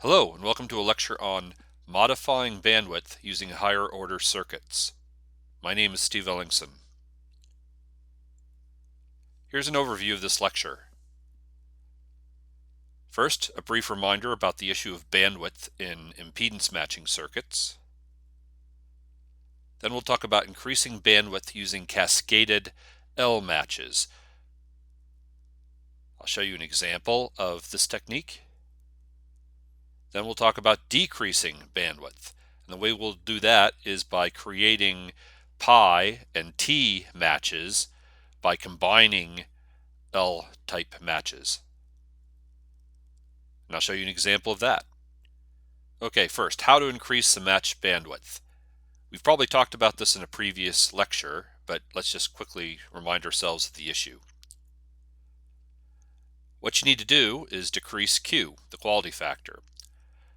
Hello, and welcome to a lecture on modifying bandwidth using higher order circuits. My name is Steve Ellingson. Here's an overview of this lecture. First, a brief reminder about the issue of bandwidth in impedance matching circuits. Then we'll talk about increasing bandwidth using cascaded L matches. I'll show you an example of this technique. Then we'll talk about decreasing bandwidth. And the way we'll do that is by creating pi and T matches by combining L-type matches. And I'll show you an example of that. Okay, first, how to increase the match bandwidth. We've probably talked about this in a previous lecture, but let's just quickly remind ourselves of the issue. What you need to do is decrease Q, the quality factor.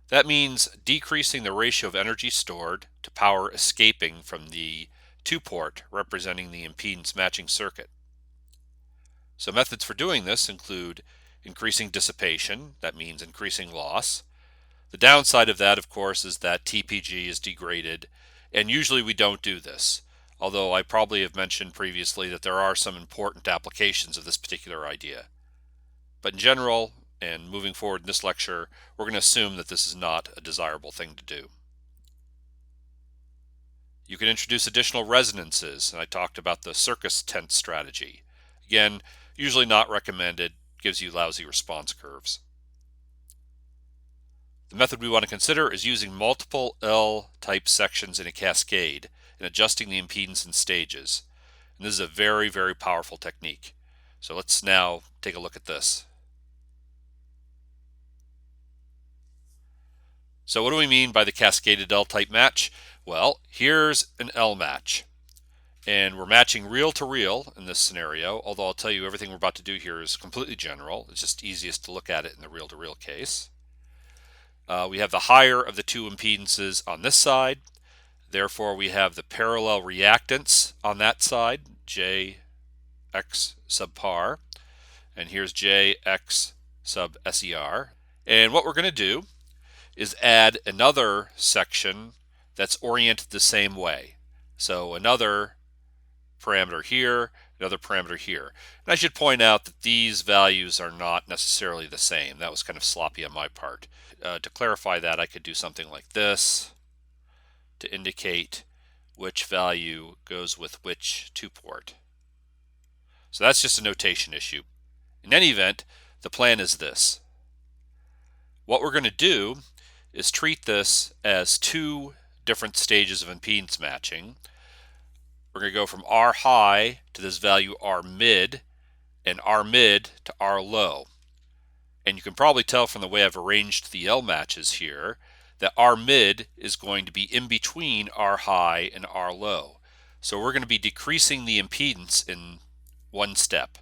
That means decreasing the ratio of energy stored to power escaping from the 2-port representing the impedance matching circuit. So methods for doing this include increasing dissipation, that means increasing loss. The downside of that, of course, is that TPG is degraded, and usually we don't do this, although I probably have mentioned previously that there are some important applications of this particular idea. But in general, and moving forward in this lecture, we're going to assume that this is not a desirable thing to do. You can introduce additional resonances, and I talked about the circus tent strategy. Again, usually not recommended, gives you lousy response curves. The method we want to consider is using multiple L-type sections in a cascade and adjusting the impedance in stages. And this is a very, very powerful technique. So let's now take a look at this. So what do we mean by the cascaded L-type match? Well, here's an L match. And we're matching real to real in this scenario, although I'll tell you everything we're about to do here is completely general. It's just easiest to look at it in the real to real case. We have the higher of the two impedances on this side. Therefore, we have the parallel reactance on that side, JX sub par. And here's JX sub SER. And what we're going to do is add another section that's oriented the same way. So another parameter here, another parameter here. And I should point out that these values are not necessarily the same. That was kind of sloppy on my part. To clarify that, I could do something like this to indicate which value goes with which 2-port. So that's just a notation issue. In any event, the plan is this. What we're going to do is treat this as two different stages of impedance matching. We're going to go from R high to this value R mid, and R mid to R low. And you can probably tell from the way I've arranged the L matches here that R mid is going to be in between R high and R low. So we're going to be decreasing the impedance in one step.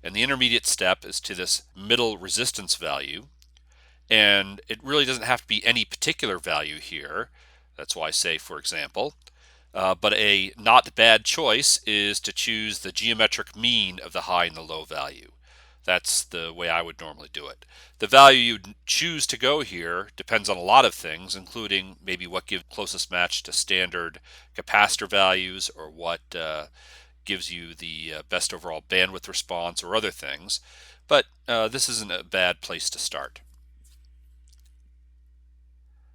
And the intermediate step is to this middle resistance value. And it really doesn't have to be any particular value here. That's why I say, for example. But a not bad choice is to choose the geometric mean of the high and the low value. That's the way I would normally do it. The value you choose to go here depends on a lot of things, including maybe what gives closest match to standard capacitor values, or what gives you the best overall bandwidth response, or other things. But this isn't a bad place to start.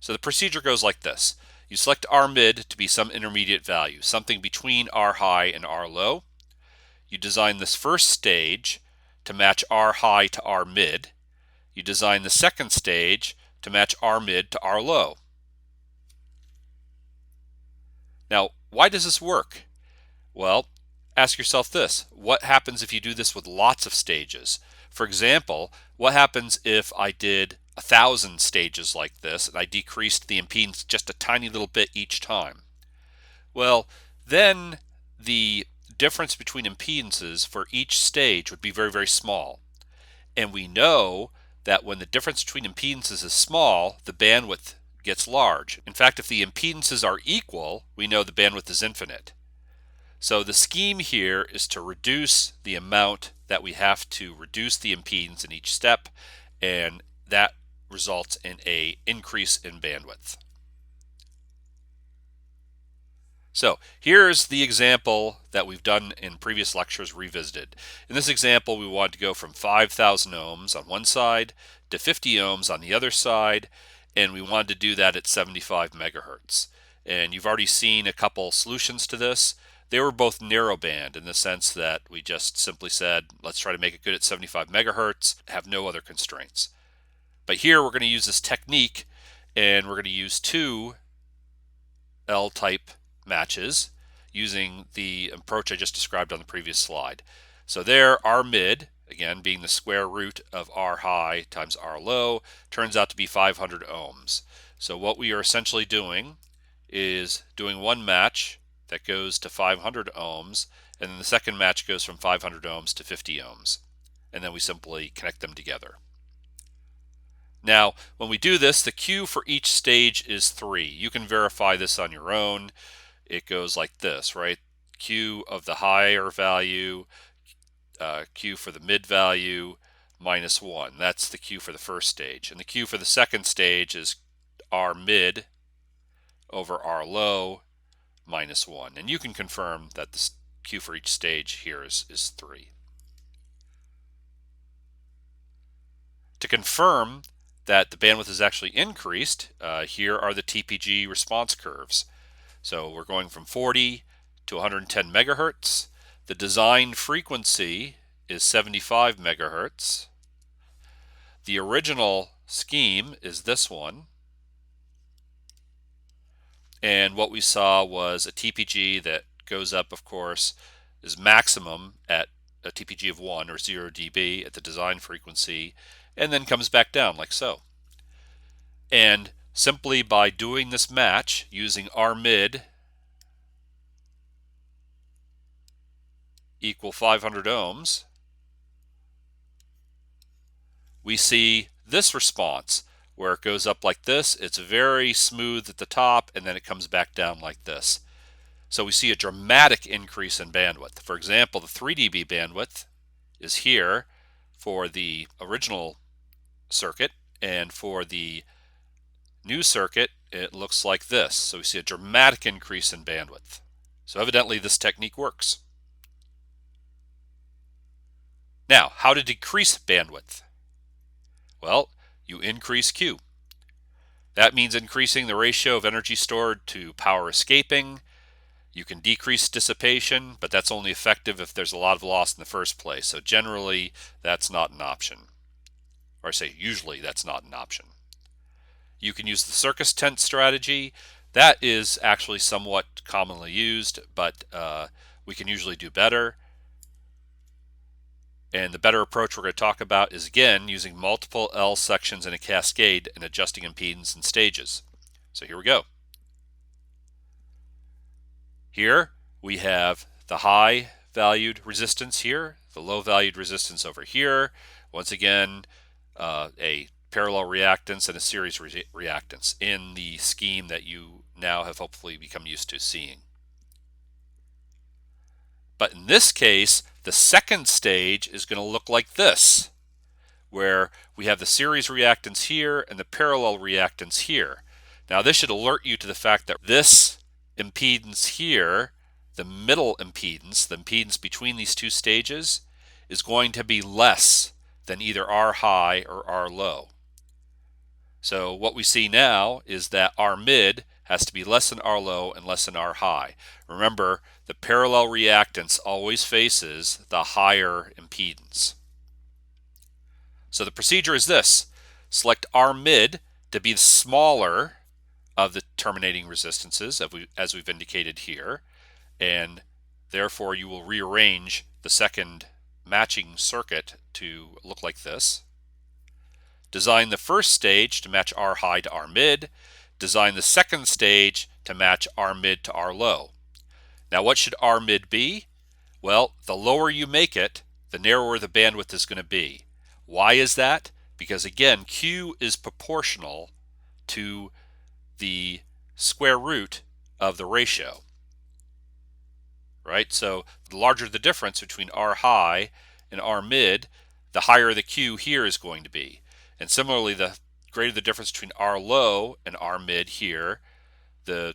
So the procedure goes like this. You select R mid to be some intermediate value, something between R high and R low. You design this first stage to match R high to R mid. You design the second stage to match R mid to R low. Now, why does this work? Well, ask yourself this. What happens if you do this with lots of stages? For example, what happens if I did 1,000 stages like this and I decreased the impedance just a tiny little bit each time? Well, then the difference between impedances for each stage would be very, very small. And we know that when the difference between impedances is small, the bandwidth gets large. In fact, if the impedances are equal, we know the bandwidth is infinite. So the scheme here is to reduce the amount that we have to reduce the impedance in each step, and that results in an increase in bandwidth. So here's the example that we've done in previous lectures revisited. In this example, we wanted to go from 5,000 ohms on one side to 50 ohms on the other side, and we wanted to do that at 75 megahertz. And you've already seen a couple solutions to this. They were both narrowband in the sense that we just simply said, let's try to make it good at 75 megahertz, have no other constraints. But here we're going to use this technique, and we're going to use two L-type matches using the approach I just described on the previous slide. So there, R mid, again being the square root of R high times R low, turns out to be 500 ohms. So what we are essentially doing is doing one match that goes to 500 ohms, and then the second match goes from 500 ohms to 50 ohms. And then we simply connect them together. Now, when we do this, the Q for each stage is 3. You can verify this on your own. It goes like this, right? Q of the higher value, Q for the mid value, minus 1. That's the Q for the first stage. And the Q for the second stage is R mid over R low minus 1. And you can confirm that the Q for each stage here is 3. To confirm that the bandwidth is actually increased, here are the TPG response curves. So we're going from 40 to 110 megahertz. The design frequency is 75 megahertz. The original scheme is this one. And what we saw was a TPG that goes up, of course, is maximum at a TPG of 1 or 0 dB at the design frequency, and then comes back down like so. And simply by doing this match using R mid equal 500 ohms, we see this response where it goes up like this. It's very smooth at the top, and then it comes back down like this. So we see a dramatic increase in bandwidth. For example, the 3 dB bandwidth is here for the original circuit, and for the new circuit it looks like this. So we see a dramatic increase in bandwidth. So evidently this technique works. Now, how to decrease bandwidth? Well, you increase Q. That means increasing the ratio of energy stored to power escaping. You can decrease dissipation, but that's only effective if there's a lot of loss in the first place. So generally, that's not an option. Or I say usually that's not an option. You can use the circus tent strategy. That is actually somewhat commonly used, but we can usually do better. And the better approach we're going to talk about is, again, using multiple L sections in a cascade and adjusting impedance in stages. So here we go. Here we have the high valued resistance here, the low valued resistance over here. Once again, a parallel reactance and a series reactance in the scheme that you now have hopefully become used to seeing. But in this case, the second stage is going to look like this, where we have the series reactance here and the parallel reactance here. Now this should alert you to the fact that this impedance here, the middle impedance, the impedance between these two stages, is going to be less than either R high or R low. So what we see now is that R mid has to be less than R low and less than R high. Remember, the parallel reactance always faces the higher impedance. So the procedure is this. Select R mid to be the smaller of the terminating resistances, as we've indicated here, and therefore you will rearrange the second matching circuit to look like this. Design the first stage to match R high to R mid. Design the second stage to match R mid to R low. Now what should R mid be? Well, the lower you make it, the narrower the bandwidth is going to be. Why is that? Because again, Q is proportional to the square root of the ratio. Right? So the larger the difference between R high and R mid, the higher the Q here is going to be. And similarly, the greater the difference between R low and R mid here, the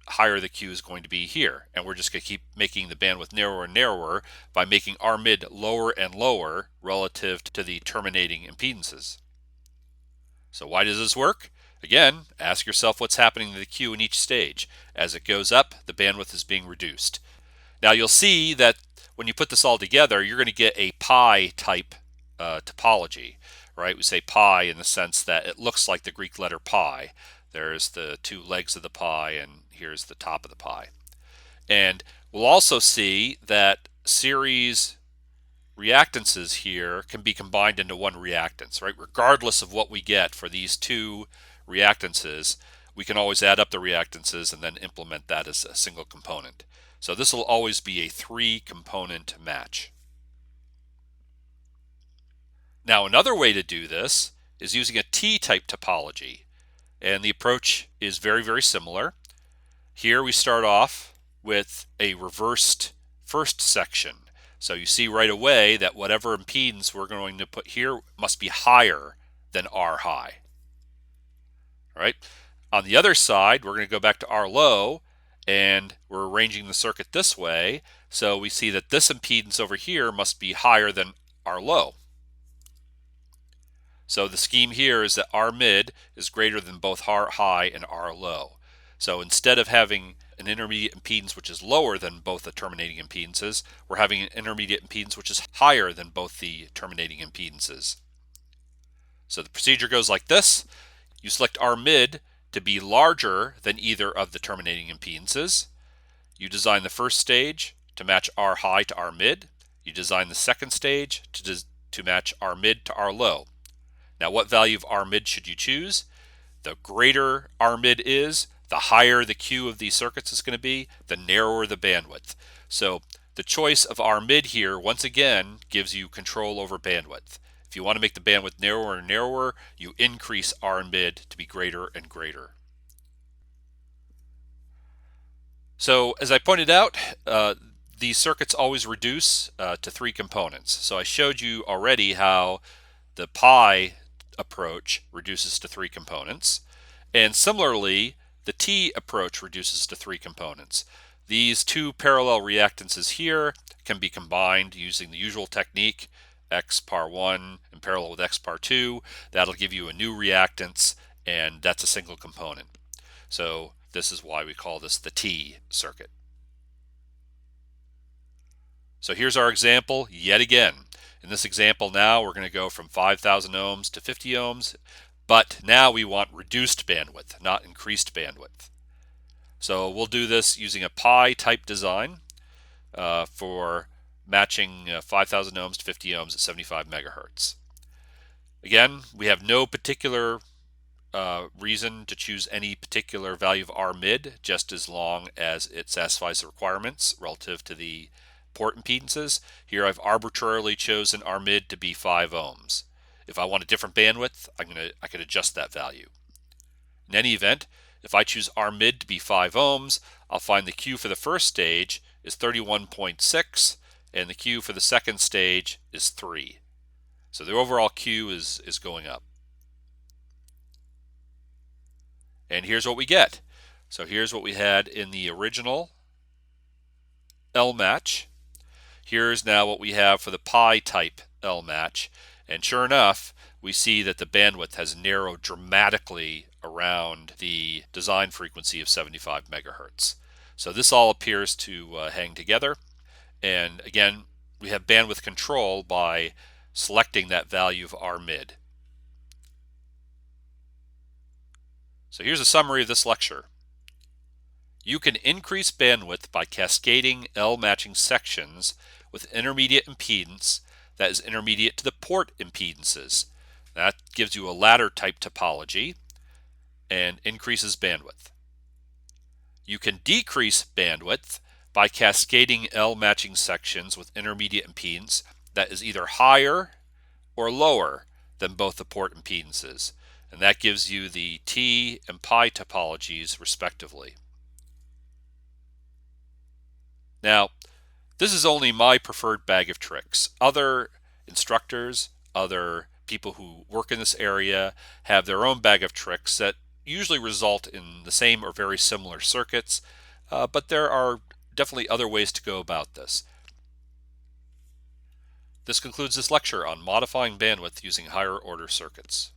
higher the Q is going to be here. And we're just going to keep making the bandwidth narrower and narrower by making R mid lower and lower relative to the terminating impedances. So why does this work? Again, ask yourself what's happening to the Q in each stage. As it goes up, the bandwidth is being reduced. Now you'll see that when you put this all together, you're going to get a pi type topology, right? We say pi in the sense that it looks like the Greek letter pi. There's the two legs of the pi, and here's the top of the pi. And we'll also see that series reactances here can be combined into one reactance, right? Regardless of what we get for these two reactances, we can always add up the reactances and then implement that as a single component. So this will always be a 3-component match. Now another way to do this is using a T-type topology, and the approach is very, very similar. Here we start off with a reversed first section. So you see right away that whatever impedance we're going to put here must be higher than R high. All right. On the other side, we're going to go back to R low, and we're arranging the circuit this way. So we see that this impedance over here must be higher than R low. So the scheme here is that R mid is greater than both R high and R low. So instead of having an intermediate impedance which is lower than both the terminating impedances, we're having an intermediate impedance which is higher than both the terminating impedances. So the procedure goes like this. You select R mid to be larger than either of the terminating impedances. You design the first stage to match R high to R mid. You design the second stage to match R mid to R low. Now what value of R mid should you choose? The greater R mid is, the higher the Q of these circuits is going to be, the narrower the bandwidth. So the choice of R mid here, once again, gives you control over bandwidth. If you want to make the bandwidth narrower and narrower, you increase R mid to be greater and greater. So as I pointed out, these circuits always reduce to 3 components. So I showed you already how the pi approach reduces to 3 components. And similarly, the T approach reduces to 3 components. These two parallel reactances here can be combined using the usual technique, X par 1 in parallel with X par 2. That'll give you a new reactance, and that's a single component. So this is why we call this the T circuit. So here's our example yet again. In this example now, we're going to go from 5,000 ohms to 50 ohms, but now we want reduced bandwidth, not increased bandwidth. So we'll do this using a pi type design for matching 5,000 ohms to 50 ohms at 75 megahertz. Again, we have no particular reason to choose any particular value of R mid, just as long as it satisfies the requirements relative to the port impedances. Here I've arbitrarily chosen R mid to be 5 ohms. If I want a different bandwidth, I can adjust that value. In any event, if I choose R mid to be 5 ohms, I'll find the Q for the first stage is 31.6 and the Q for the second stage is 3. So the overall Q is going up. And here's what we get. So here's what we had in the original L match. Here's now what we have for the pi type L match. And sure enough, we see that the bandwidth has narrowed dramatically around the design frequency of 75 megahertz. So this all appears to hang together. And again, we have bandwidth control by selecting that value of R mid. So here's a summary of this lecture. You can increase bandwidth by cascading L matching sections with intermediate impedance that is intermediate to the port impedances. That gives you a ladder type topology and increases bandwidth. You can decrease bandwidth by cascading L matching sections with intermediate impedance that is either higher or lower than both the port impedances. And that gives you the T and pi topologies respectively. Now, this is only my preferred bag of tricks. Other instructors, other people who work in this area have their own bag of tricks that usually result in the same or very similar circuits, but there are definitely other ways to go about this. This concludes this lecture on modifying bandwidth using higher order circuits.